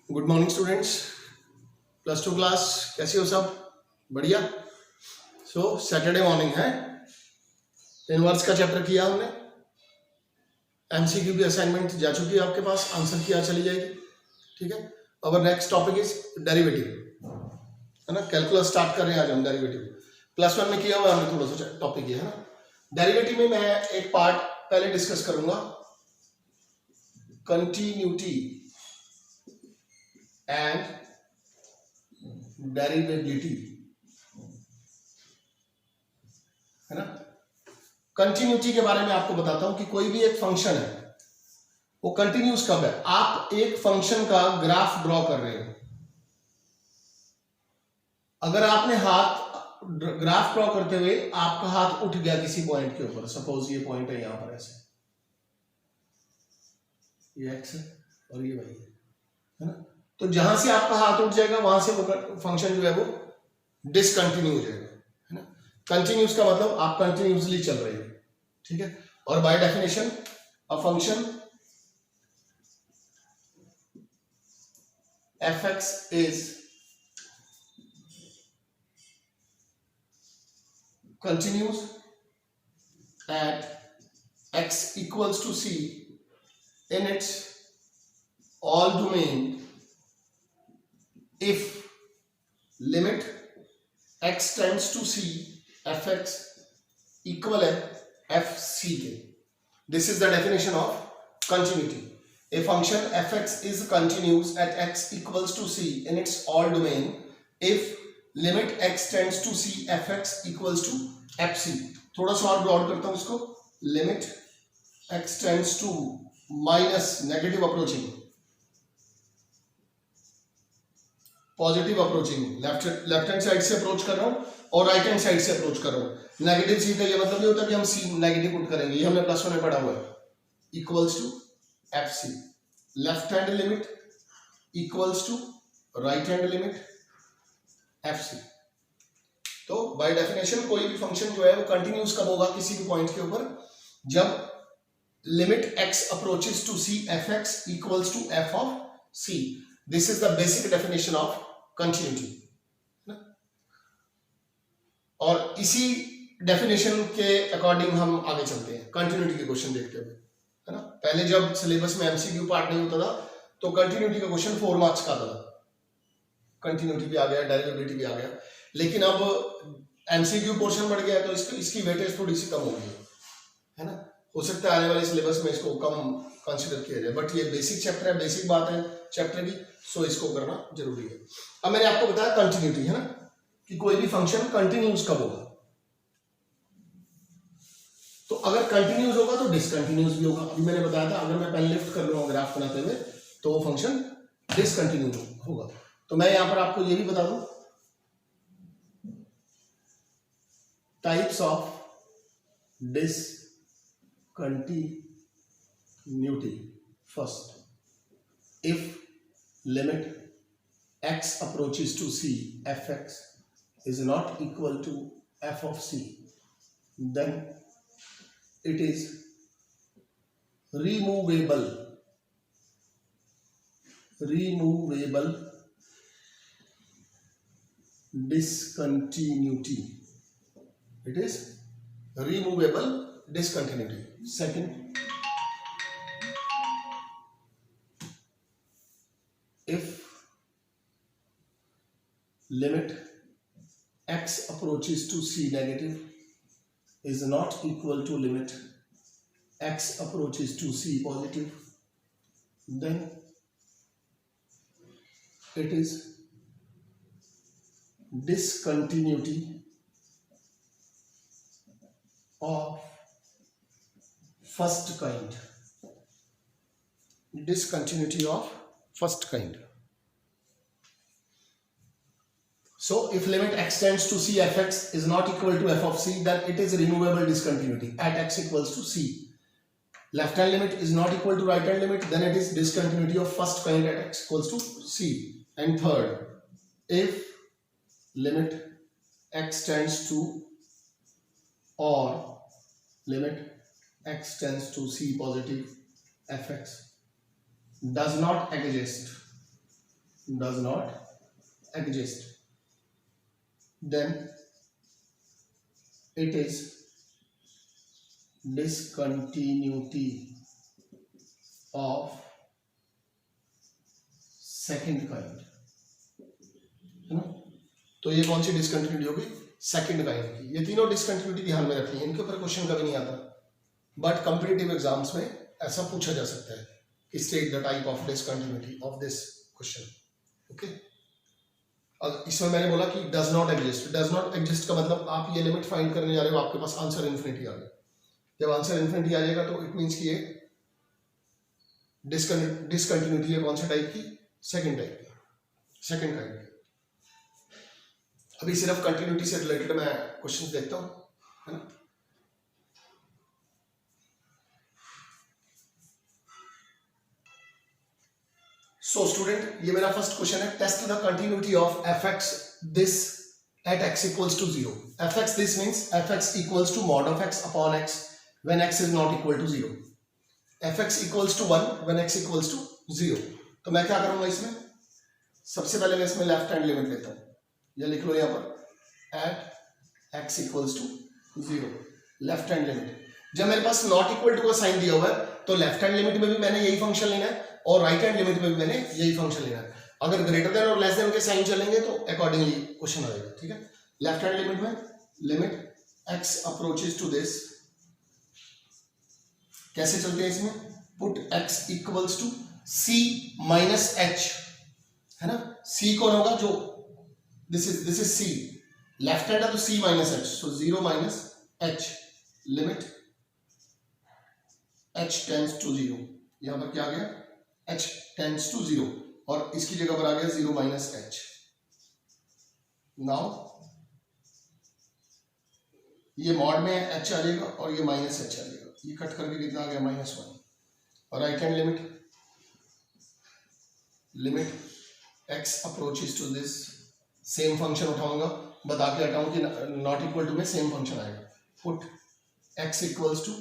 Good morning students, +2 class कैसे हो सब? बढ़िया। सो सैटरडे मॉर्निंग है, इनवर्स का चैप्टर किया हमने। एमसीक्यू की असाइनमेंट जा चुकी है आपके पास, आंसर किया चली जाएगी। ठीक है। Our next topic is derivative, है ना। कैलकुलस स्टार्ट कर रहे हैं आज हम। डेरिवेटिव +1 में किया हुआ हमने, थोड़ा सा टॉपिक ये है ना। डेरिवेटिव में मैं एक पार्ट पहले डिस्कस करूंगा, कंटिन्यूटी एंड डेरिवेबिलिटी, है ना। कंटिन्यूटी के बारे में आपको बताता हूं कि कोई भी एक फंक्शन है वो कंटिन्यूस कब है। आप एक फंक्शन का ग्राफ ड्रॉ कर रहे हो, अगर आपने हाथ ग्राफ ड्रॉ करते हुए आपका हाथ उठ गया किसी पॉइंट के ऊपर, सपोज ये पॉइंट है यहां पर, ऐसे ये एक्स है और ये वाई है ना। तो जहां से आपका हाथ उठ जाएगा वहां से वो फंक्शन जो है वो डिसकंटिन्यू हो जाएगा, है ना। कंटिन्यूस का मतलब आप कंटिन्यूसली चल रहे हो, ठीक है। और by definition a function fx is continuous at x equals to c in its all domain if limit x tends to c fx equal है fc के। This is the definition of continuity. A function fx is continuous at x equals to c in its all domain if limit x tends to c fx equals to fc। थोड़ा सा और broad करता हूं इसको, limit x tends to minus negative approaching, positive approaching, left hand side से approach कर रहा हूं और राइट हैंड साइड से अप्रोच कर रहा हूं। नेगेटिव सीधा ये मतलब नहीं होता कि हम सी नेगेटिव पुट करेंगे, ये हमने +1 में पढ़ा हुआ है। Equals to fc, left hand limit equals to right hand limit fc। तो बाय डेफिनेशन कोई भी फंक्शन जो है वो कंटिन्यूस कब होगा किसी भी पॉइंट के ऊपर, जब limit x approaches to c fx equals to f of c। This is the basic definition of continuity. और इसी डेफिनेशन के अकॉर्डिंग हम आगे चलते हैं कंटिन्यूटी के क्वेश्चन देखते हुए, है ना। पहले जब सिलेबस में एमसीक्यू पार्ट नहीं होता था तो कंटिन्यूटी का क्वेश्चन 4 मार्क्स का आता था। कंटिन्यूटी भी आ गया, डेरिवेबिलिटी भी आ गया, लेकिन अब एमसीक्यू पोर्शन बढ़ गया तो इसकी वेटेज थोड़ी सी कम हो गई, है ना। हो सकता है आने वाले सिलेबस में इसको कम कंसिडर किया जाए, बट ये बेसिक चैप्टर है, बेसिक बात है चैप्टर की, सो इसको करना जरूरी है। अब मैंने आपको बताया कंटिन्यूटी, है ना, कि कोई भी फंक्शन कंटिन्यूस कब होगा। तो अगर कंटिन्यूस होगा तो डिसकंटिन्यूस भी होगा। अभी मैंने बताया था अगर मैं पेन लिफ्ट कर रहा हूं ग्राफ बनाते हुए तो वो फंक्शन डिसकंटिन्यू होगा। तो मैं यहां पर आपको ये भी बता दूं types of discontinuity. First, if limit x approaches to c fx is not equal to f of c, then it is removable discontinuity. It is removable discontinuity. Second, if limit x approaches to c negative is not equal to limit x approaches to c positive, then it is discontinuity of first kind. Discontinuity of first kind. So if limit x tends to c fx is not equal to f of c, then it is removable discontinuity at x equals to c. Left hand limit is not equal to right hand limit, then it is discontinuity of first kind at x equals to c. And third, if limit x tends to or limit x tends to c positive fx does not exist does not exist, then it is discontinuity of second kind, है ना। तो ये कौन सी discontinuity होगी? Second kind की। ये तीनों discontinuity ध्यान में रखनी है, इनके ऊपर क्वेश्चन कभी नहीं आता, बट कंपटीटिव एग्जाम्स में ऐसा पूछा जा सकता है कि state the type of discontinuity of this question. Okay, और इसमें मैंने बोला कि does not exist. Does not exist का मतलब आप ये लिमिट फाइंड करने जा रहे हो, आपके पास आंसर इन्फिनिटी आ गया। जब आंसर इन्फिनिटी आ जाएगा तो इट मीन्स कि ये डिसकंटिन्यूटी है कौन से टाइप की? सेकंड टाइप की, सेकंड काइंड की। अभी सिर्फ कंटिन्यूटी से रिलेटेड मैं क्वेश्चंस देखता हूं, है ना। सो स्टूडेंट, ये मेरा फर्स्ट क्वेश्चन है, test the continuity of f x this at x equals to 0। F x this means f x equals to mod of x upon x when x is not equal to 0। F x equals to 1 when x equals to 0। तो मैं क्या करूंगा इसमें? सबसे पहले मैं इसमें left hand limit लेता हूं, या लिख लो यहां पर at x equals to 0, left hand limit. जब मेरे पास नॉट इक्वल टू का साइन दिया हुआ है तो लेफ्ट हैंड लिमिट में भी मैंने यही फंक्शन लेना है और राइट हैंड लिमिट में भी मैंने यही फंक्शन लेना है। अगर ग्रेटर देन और लेस देन के साइन चलेंगे तो अकॉर्डिंगली क्वेश्चन आएगा, ठीक है। लेफ्ट हैंड लिमिट में limit x approaches to this, कैसे चलते हैं इसमें? Put x equals to c minus h, है ना। सी कौन होगा? जो this is c, left hand है तो c minus h, so 0 minus h, limit h tends to 0। यहां पर क्या आ गया? h टेंड्स टू 0, और इसकी जगह पर आ गया 0 माइनस एच। नाउ ये मॉड में h आ जाएगा और ये माइनस h आ जाएगा, ये कट करके कितना आ गया? -1। और right hand limit x approaches to this, same function उठाऊंगा, बता के हटाऊं कि नॉट इक्वल टू में सेम फंक्शन आएगा। Put x equals to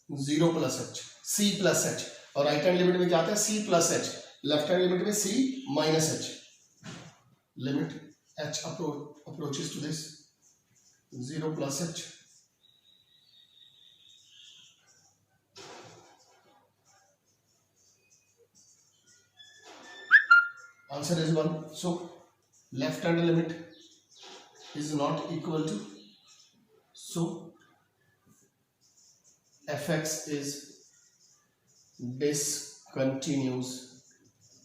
0 plus h, c plus h, और राइट हैंड लिमिट में क्या आता है? c plus h, left hand limit में c minus h. Limit h approaches to this 0 plus h, answer is 1. So left hand limit is not equal to, so fx is discontinuous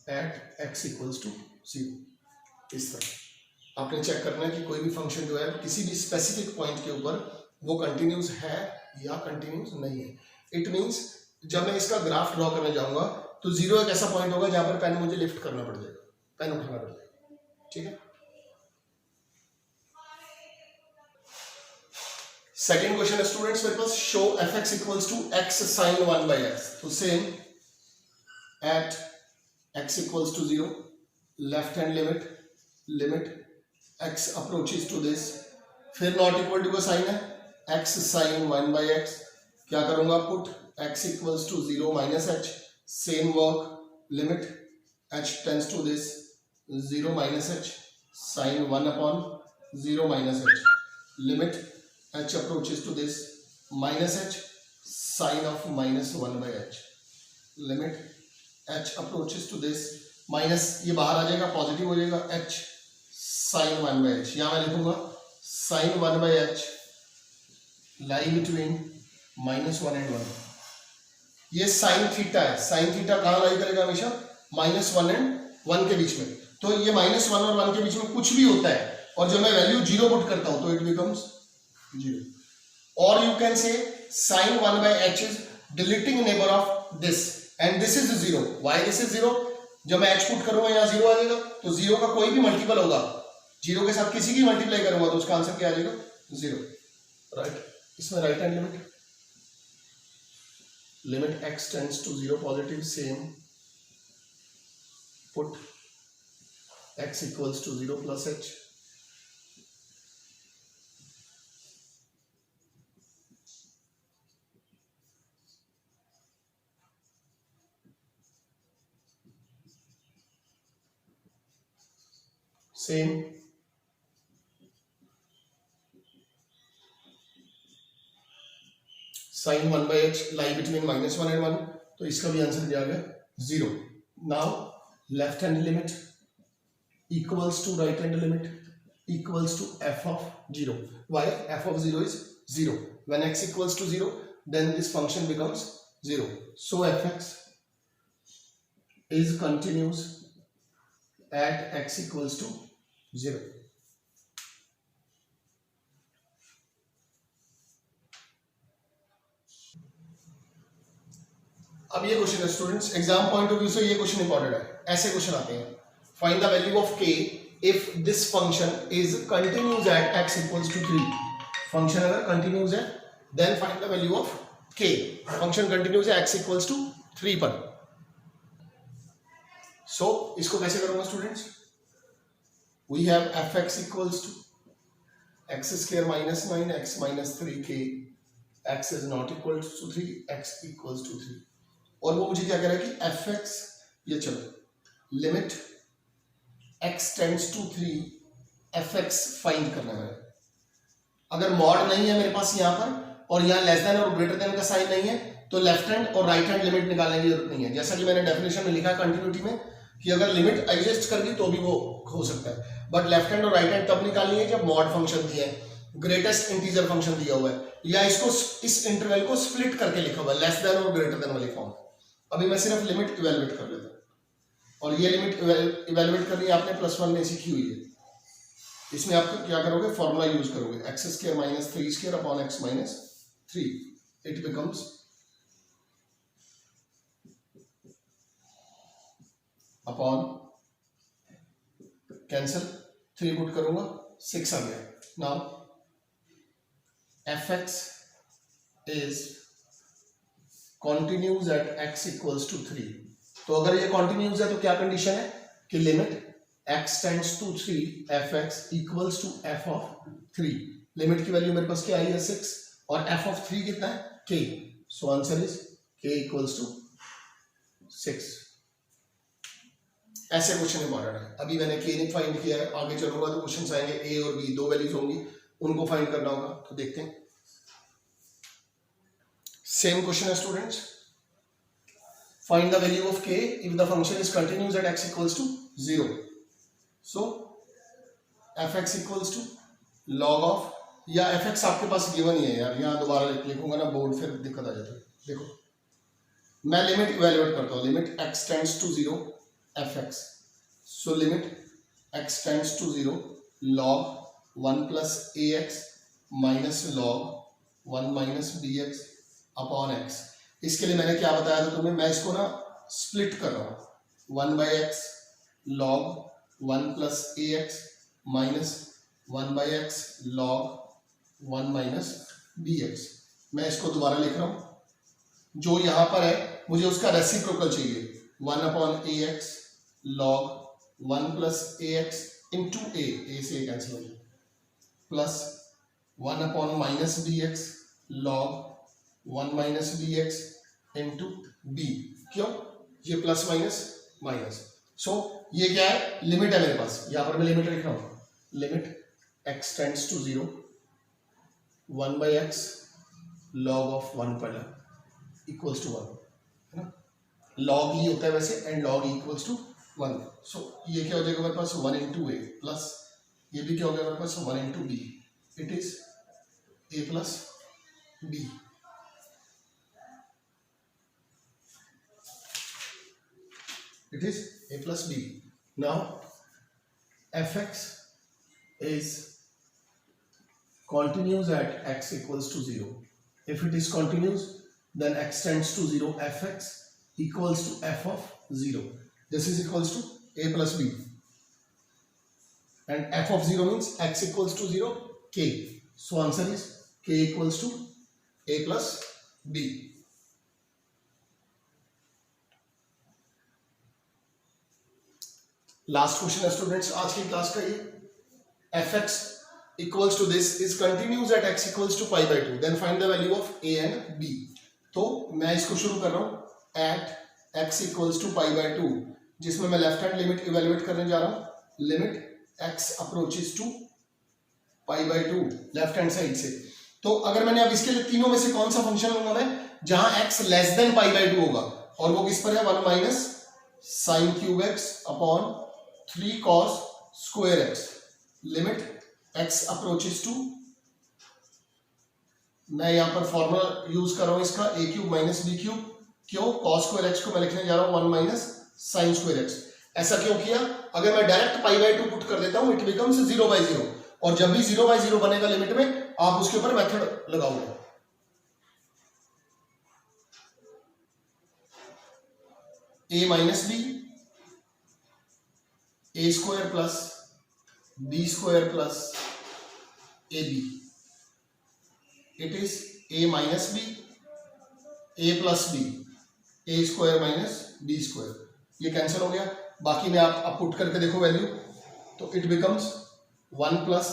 at x equals to 0। इस तरह आपने check करना है कि कोई भी function जो है किसी भी स्पेसिफिक पॉइंट के ऊपर वो कंटिन्यूस है या कंटिन्यूस नहीं है। इट मींस जब मैं इसका ग्राफ ड्रॉ करने जाऊंगा तो 0 एक ऐसा पॉइंट होगा जहां पर पेन मुझे लिफ्ट करना पड़ जाएगा, पेन उठाना पड़ जाएगा, ठीक है। सेकेंड क्वेश्चन है स्टूडेंट्स मेरे पास, show f x equals to x sine 1 by x. तो same at x equals to 0, left hand limit x approaches to this, फिर नॉट इक्वल टू का साइन है एक्स साइन 1 बाई एक्स। क्या करूंगा? Put x equals to 0 minus h, same work, limit h tends to this 0 minus h sine 1 upon 0 minus h, limit h approaches to this minus h sine of minus 1 by h, limit h approaches to this minus, ये बाहर आ जाएगा, positive हो जाएगा, h sign 1 by H. यहां मैं लिखूंगा sine 1 by h lie between -1 and 1। ये sine theta है, साइन थीटा कहां लाई करेगा? हमेशा -1 एंड 1 के बीच में। तो ये -1 और 1 के बीच में कुछ भी होता है और जब मैं वैल्यू 0 पुट करता हूं तो इट बिकम्स 0। और you can say sine 1 by h is deleting neighbour of this and this is 0। Why this is 0? जब मैं h पुट करूंगा यहाँ 0 आ जाएगा, तो 0 का कोई भी मल्टीपल होगा, 0 के साथ किसी की मल्टीप्लाई करूंगा तो उसका आंसर क्या आ जाएगा? 0, राइट। इसमें right hand limit x tends to 0 positive, same put x equals to 0 plus h, same sine 1/h lie between -1 and 1, तो इसका भी आंसर दिया गया 0. Now left hand limit equals to right hand limit equals to f of 0. Why? F of 0 is 0. When x equals to 0, then this function becomes 0. So fx is continuous at x equals to 0. अब ये question है students, exam point of view से ये question important है. ऐसे question आते हैं. Find the value of k if this function is continuous at x equals to 3. Function अगर कंटिन्यूस है then find the value of k. Function continuous है x equals to 3 पर. so इसको कैसे करूंगा students? we have fx equals to x square minus 9x minus 3k. x is not equal to 3, x equals to 3. और वो मुझे क्या कह रहा है कि fx, ये चलो limit x tends to 3 fx find करना है. अगर मॉड नहीं है मेरे पास यहाँ पर और यहाँ लेस देन और ग्रेटर देन का साइन नहीं है तो लेफ्ट हैंड और राइट हैंड लिमिट निकालने की जरूरत नहीं है. जैसा कि मैंने डेफिनेशन में लिखा है कंटिन्यूटी में कि अगर लिमिट एग्जिस्ट कर गई तो भी वो हो सकता है, बट लेफ्ट हैंड और राइट हैंड तब निकालनी है जब मॉड फंक्शन दिया है, ग्रेटेस्ट इंटीजर फंक्शन दिया हुआ है, या इसको इस इंटरवल को स्प्लिट करके लिखा हुआ है लेस देन और ग्रेटर देन वाली फॉर्म. अभी मैं सिर्फ लिमिट इवेलुएट कर लेता हूँ और ये लिमिट इवेलुएट करनी आपने +1 में सीखी हुई है. इसमें आप क्या करोगे? फॉर्मूला यूज करोगे x square minus 3 square upon x minus 3. It becomes upon cancel 3 put करूंगा 6 आ गया. Now fx is continuous at x equals to 3. तो अगर ये कॉन्टिन्यूस है तो क्या कंडीशन है कि limit x tends to 3 fx equals to f of 3. Limit की वैल्यू मेरे पास क्या आई है 6 और f ऑफ 3 कितना है k. So answer is k equals to 6. ऐसे क्वेश्चन इंपॉर्टेंट है. अभी मैंने k नहीं फाइंड किया है, आगे चलूंगा तो क्वेश्चन आएंगे a और b, दो वैल्यूज होंगी, उनको फाइंड करना होगा. तो देखते हैं. सेम क्वेश्चन है students. Find the value of k if the function is continuous at x equals to 0. So fx equals to log of, या fx आपके पास गिवन ही है यार, यहाँ दोबारा लिखूंगा ना बोर्ड फिर दिक्कत आ जाती है. देखो मैं लिमिट इवेलुएट करता हूँ. Limit x tends to 0 fx. So limit x tends to 0 log 1 plus ax minus log 1 minus bx upon x. इसके लिए मैंने क्या बताया था तुम्हें? मैं इसको ना स्प्लिट कर रहा हूँ 1/x log 1 plus ax minus 1/x log 1 minus bx. मैं इसको दोबारा लिख रहा हूँ. जो यहाँ पर है मुझे उसका रेसिप्रोकल चाहिए. 1/ax log 1 plus ax into a से कैंसिल हो गया, plus 1/minus bx log 1 minus bx into b. क्यों? ये प्लस माइनस माइनस. सो ये क्या है? लिमिट है मेरे पास. यहां पर मैं लिमिट लिख रहा हूं. Limit x tends to 0 1/x log of 1 पर इक्वल्स टू 1 है ना. log ही होता है वैसे एंड log इक्वल्स टू 1. सो ये क्या हो जाएगा मेरे पास 1 into a प्लस ये भी क्या हो गया मेरे पास 1 into b. It is a plus b. It is a plus b. Now fx is continuous at x equals to 0. If it is continuous, then x tends to 0. Fx equals to f of 0. This is equals to a plus b. And f of 0 means x equals to 0, k. So answer is k equals to a plus b. Last question है students आज की class का. ये fx equals to this is continuous at x equals to π/2. Then find the value of a and b. तो मैं इसको शुरू कर रहा हूं एट x इक्वल्स टू π/2, जिसमें मैं लेफ्ट हैंड लिमिट इवेलुएट करने जा रहा हूं. Limit x approaches to pi by 2 left hand side से। तो अगर मैंने अब इसके लिए तीनों में से कौन सा फंक्शन लूंगा मैं, जहां x less than pi by 2 होगा, और वो किस पर है, 1 minus sine cube x upon 3 cos square x, limit x approaches to, मैं यहां पर फॉर्मूला यूज कर रहा हूं इसका a cube minus b cube, क्यों, कॉस स्क्वायर एक्स को मैं लिखने जा रहा हूं 1 माइनस साइन स्क्वायर एक्स। ऐसा क्यों किया, अगर मैं डायरेक्ट पाई बाय 2 पुट कर देता हूं, इट बिकम्स 0 बाय 0, और जब भी 0 बाय 0 बनेगा लिमिट में, आप उसके ऊपर मेथड लगाओगे। a minus b, a square plus b square plus a b, it is a minus b, a plus b, a square minus b square, ये कैंसिल हो गया। बाकी में आप पुट करके देखो वैल्यू, तो it becomes 1 plus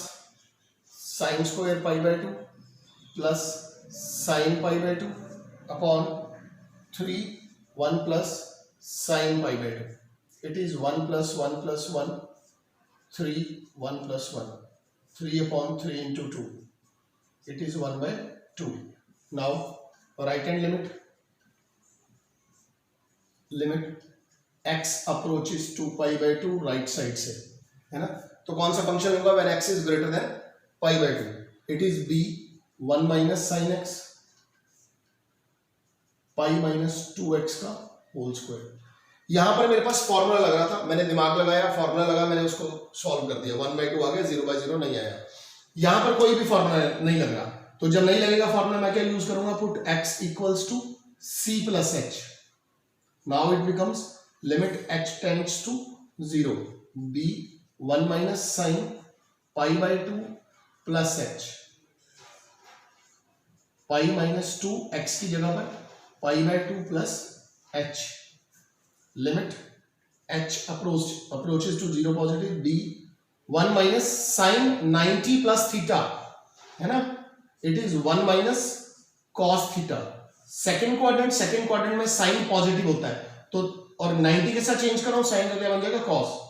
sine square pi by 2 plus sign pi by 2 upon 3 1 plus sign pi by 2, it is 1 plus 1 plus 1 3 1 plus 1 3 upon 3 into 2, it is 1 by 2. Now right hand limit x approaches to pi by 2 right side से, है ना। तो कौन सा function होगा when x is greater than pi by 2, it is b 1 minus sin x pi minus 2x का whole square. यहां पर मेरे पास फॉर्मूला लग रहा था, मैंने दिमाग लगाया, फॉर्मूला लगा, मैंने उसको सॉल्व कर दिया, 1 by 2 आ गया, 0 by 0 नहीं आया। यहां पर कोई भी फॉर्मूला नहीं लग रहा, तो जब नहीं लगेगा फॉर्मूला, मैं क्या यूज करूंगा, put x equals to c plus h, now it becomes limit h tends to 0 b 1 minus sine pi by 2 plus h, pi minus 2 x की जगह पर pi by 2 plus h, limit h approaches to 0 positive, b 1 minus sine 90 plus theta, है ना, it is 1 minus cos theta. Second quadrant में sine positive होता है, तो और 90 के साथ चेंज कर रहा हूं, साइन का क्या बन जाएगा, कॉस।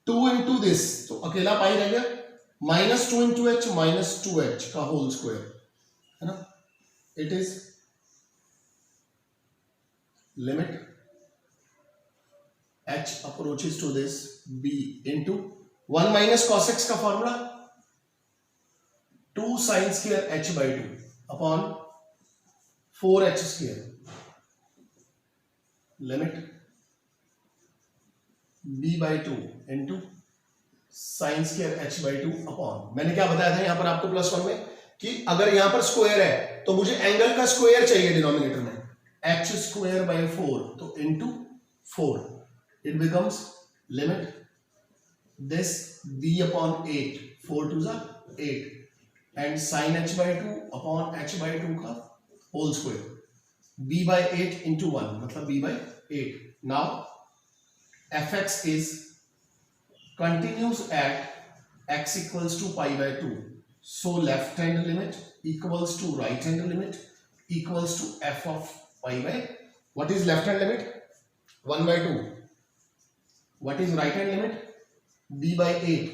2 इंटू दिस, तो अकेला पाई रह गया, minus 2 into H minus 2h का होल स्क्वायर, है ना, it is limit h approaches to this b into 1 minus cos x का formula 2 sin square h by 2 upon 4h square, limit b by 2 into sin square h by 2 upon, मैंने क्या बताया था यहां पर आपको +1 में, कि अगर यहां पर स्क्वायर है तो मुझे एंगल का स्क्वायर चाहिए डिनोमिनेटर में, h square by 4, तो into 4, it becomes limit this b upon 8, 4 to the 8, and sin h by 2 upon h by 2 का whole square, b by 8 into 1, मतलब b by 8. Now fx is continues at x equals to pi by 2, so left hand limit equals to right hand limit equals to f of pi by, what is left hand limit, 1 by 2, what is right hand limit, b by 8,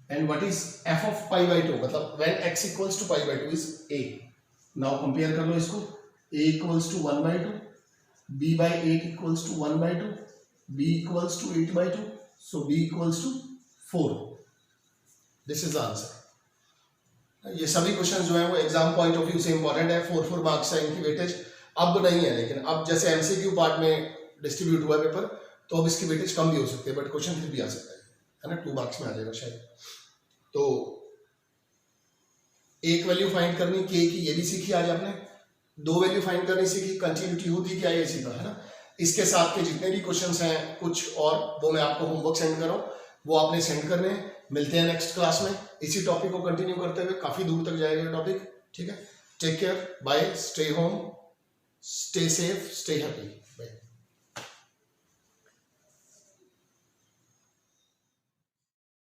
and what is f of pi by 2, मतलब when x equals to pi by 2 is a. now compare कर लो इसको, a equals to 1 by 2, b by 8 equals to 1 by 2, b equals to 8 by 2, so b equals to 4. this is the answer. ये सभी question जो है वो exam point of view से important है, 4 marks है इनकी वेटेज, अब नहीं है, लेकिन अब जैसे एमसीक्यू पार्ट में डिस्ट्रीब्यूट हुआ पेपर, तो अब इसकी वेटेज कम भी हो सकती है, बट क्वेश्चन फिर भी आ सकता है ना, 2 मार्क्स में आ जाएगा शायद। तो एक वैल्यू फाइंड करनी के की, ये भी सीखी आज आपने, 2 वैल्यू फाइंड करनी सीखी, कंटिन्यूटी होती क्या ये सीखा, है ना। इसके साथ के जितने भी क्वेश्चंस हैं कुछ और, वो मैं आपको होमवर्क सेंड कर रहा हूँ, वो आपने सेंड करने हैं। मिलते हैं नेक्स्ट क्लास में इसी टॉपिक को कंटिन्यू करते हुए, काफी दूर तक जाएगा टॉपिक, ठीक है। Take care, bye, stay home, stay safe, stay happy.